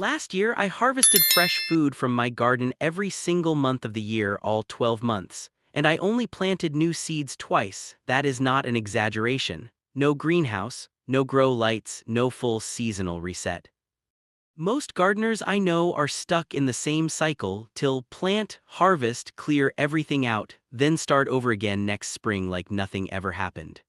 Last year, I harvested fresh food from my garden every single month of the year, all 12 months. And I only planted new seeds twice. That is not an exaggeration. No greenhouse, no grow lights, no full seasonal reset. Most gardeners I know are stuck in the same cycle till plant, harvest, clear everything out, then start over again next spring like nothing ever happened.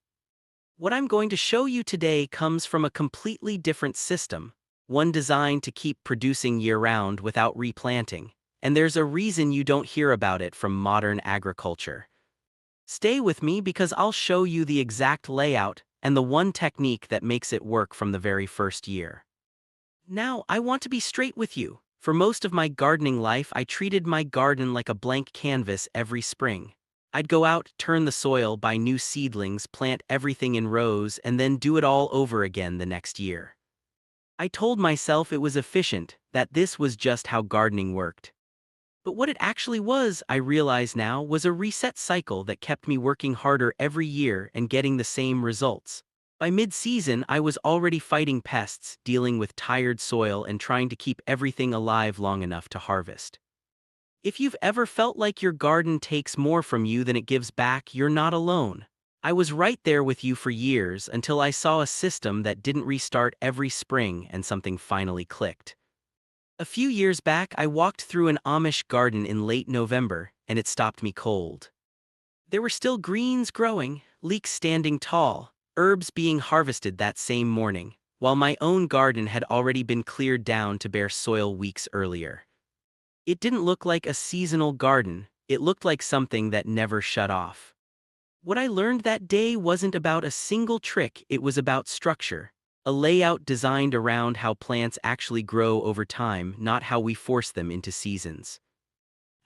What I'm going to show you today comes from a completely different system, one designed to keep producing year-round without replanting, and there's a reason you don't hear about it from modern agriculture. Stay with me because I'll show you the exact layout and the one technique that makes it work from the very first year. Now, I want to be straight with you. For most of my gardening life, I treated my garden like a blank canvas every spring. I'd go out, turn the soil, buy new seedlings, plant everything in rows, and then do it all over again the next year. I told myself it was efficient, that this was just how gardening worked. But what it actually was, I realize now, was a reset cycle that kept me working harder every year and getting the same results. By mid-season, I was already fighting pests, dealing with tired soil, and trying to keep everything alive long enough to harvest. If you've ever felt like your garden takes more from you than it gives back, you're not alone. I was right there with you for years until I saw a system that didn't restart every spring and something finally clicked. A few years back, I walked through an Amish garden in late November, and it stopped me cold. There were still greens growing, leeks standing tall, herbs being harvested that same morning, while my own garden had already been cleared down to bare soil weeks earlier. It didn't look like a seasonal garden, it looked like something that never shut off. What I learned that day wasn't about a single trick, it was about structure. A layout designed around how plants actually grow over time, not how we force them into seasons.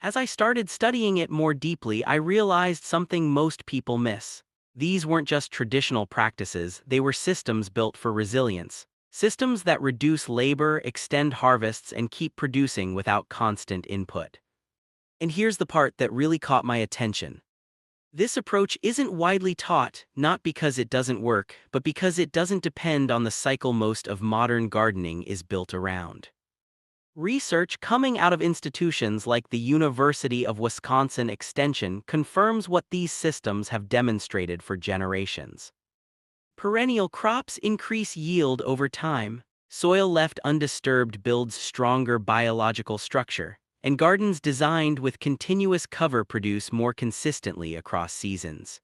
As I started studying it more deeply, I realized something most people miss. These weren't just traditional practices, they were systems built for resilience. Systems that reduce labor, extend harvests, and keep producing without constant input. And here's the part that really caught my attention. This approach isn't widely taught, not because it doesn't work, but because it doesn't depend on the cycle most of modern gardening is built around. Research coming out of institutions like the University of Wisconsin Extension confirms what these systems have demonstrated for generations. Perennial crops increase yield over time, soil left undisturbed builds stronger biological structure, and gardens designed with continuous cover produce more consistently across seasons.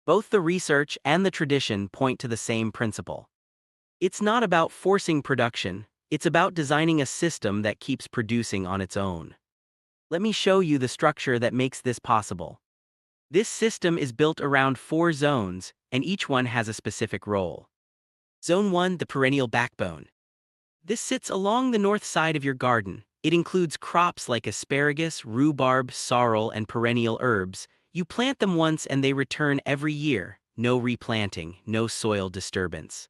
Both the research and the tradition point to the same principle. It's not about forcing production, it's about designing a system that keeps producing on its own. Let me show you the structure that makes this possible. This system is built around 4 zones, and each one has a specific role. Zone 1, the perennial backbone. This sits along the north side of your garden. It includes crops like asparagus, rhubarb, sorrel, and perennial herbs. You plant them once and they return every year. No replanting, no soil disturbance.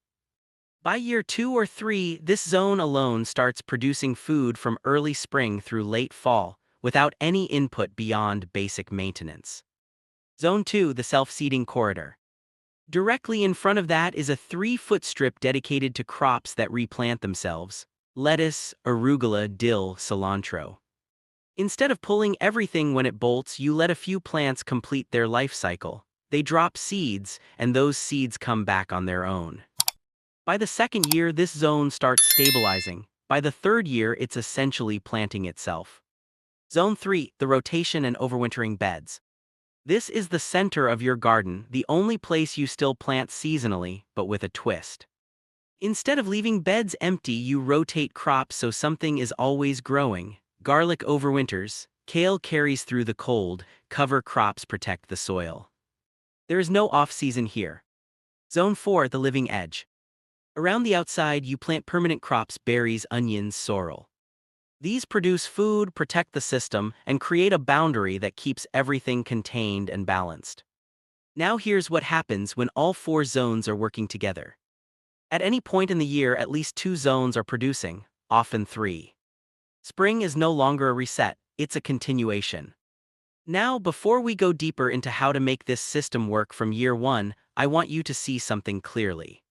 By year 2 or 3, this zone alone starts producing food from early spring through late fall, without any input beyond basic maintenance. Zone 2, the self-seeding corridor. Directly in front of that is a 3-foot strip dedicated to crops that replant themselves: lettuce, arugula, dill, cilantro. Instead of pulling everything when it bolts, you let a few plants complete their life cycle. They drop seeds, and those seeds come back on their own. By the second year, this zone starts stabilizing. By the third year, it's essentially planting itself. Zone 3, the rotation and overwintering beds. This is the center of your garden, the only place you still plant seasonally, but with a twist. Instead of leaving beds empty, you rotate crops so something is always growing. Garlic overwinters, kale carries through the cold, cover crops protect the soil. There is no off-season here. Zone 4, the living edge. Around the outside, you plant permanent crops: berries, onions, sorrel. These produce food, protect the system, and create a boundary that keeps everything contained and balanced. Now here's what happens when all 4 zones are working together. At any point in the year, at least 2 zones are producing, often 3. Spring is no longer a reset, it's a continuation. Now, before we go deeper into how to make this system work from year 1, I want you to see something clearly.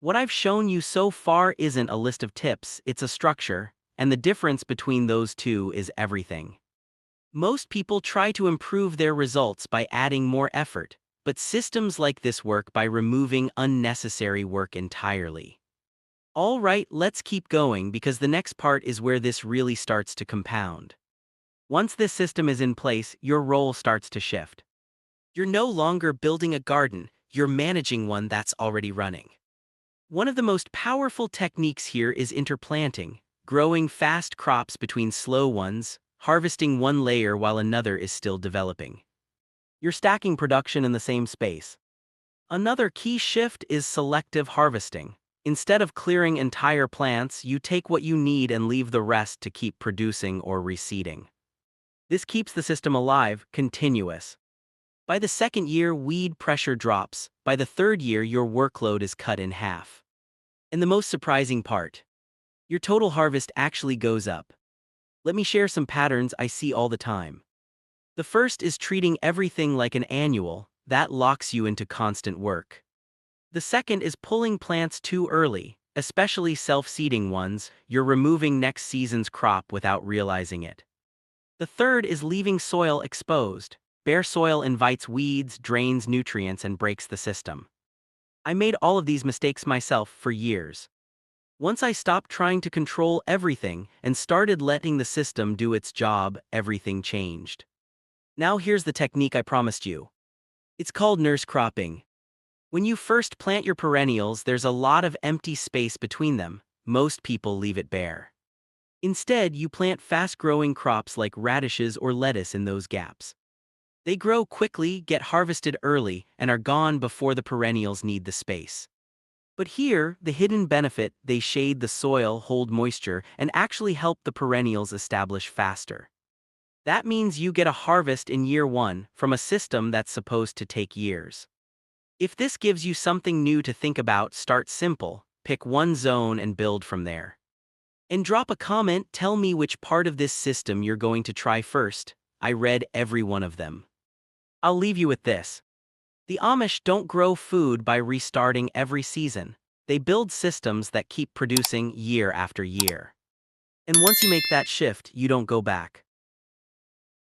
What I've shown you so far isn't a list of tips, it's a structure, and the difference between those two is everything. Most people try to improve their results by adding more effort, but systems like this work by removing unnecessary work entirely. All right, let's keep going because the next part is where this really starts to compound. Once this system is in place, your role starts to shift. You're no longer building a garden, you're managing one that's already running. One of the most powerful techniques here is interplanting, growing fast crops between slow ones, harvesting one layer while another is still developing. You're stacking production in the same space. Another key shift is selective harvesting. Instead of clearing entire plants, you take what you need and leave the rest to keep producing or reseeding. This keeps the system alive, continuous. By the second year, weed pressure drops. By the third year, your workload is cut in half. And the most surprising part, your total harvest actually goes up. Let me share some patterns I see all the time. The first is treating everything like an annual, that locks you into constant work. The second is pulling plants too early, especially self-seeding ones, you're removing next season's crop without realizing it. The third is leaving soil exposed. Bare soil invites weeds, drains nutrients, and breaks the system. I made all of these mistakes myself for years. Once I stopped trying to control everything and started letting the system do its job, everything changed. Now here's the technique I promised you. It's called nurse cropping. When you first plant your perennials, there's a lot of empty space between them. Most people leave it bare. Instead, you plant fast-growing crops like radishes or lettuce in those gaps. They grow quickly, get harvested early, and are gone before the perennials need the space. But here, the hidden benefit, they shade the soil, hold moisture, and actually help the perennials establish faster. That means you get a harvest in year one from a system that's supposed to take years. If this gives you something new to think about, start simple, pick one zone and build from there. And drop a comment, tell me which part of this system you're going to try first. I read every one of them. I'll leave you with this. The Amish don't grow food by restarting every season. They build systems that keep producing year after year. And once you make that shift, you don't go back.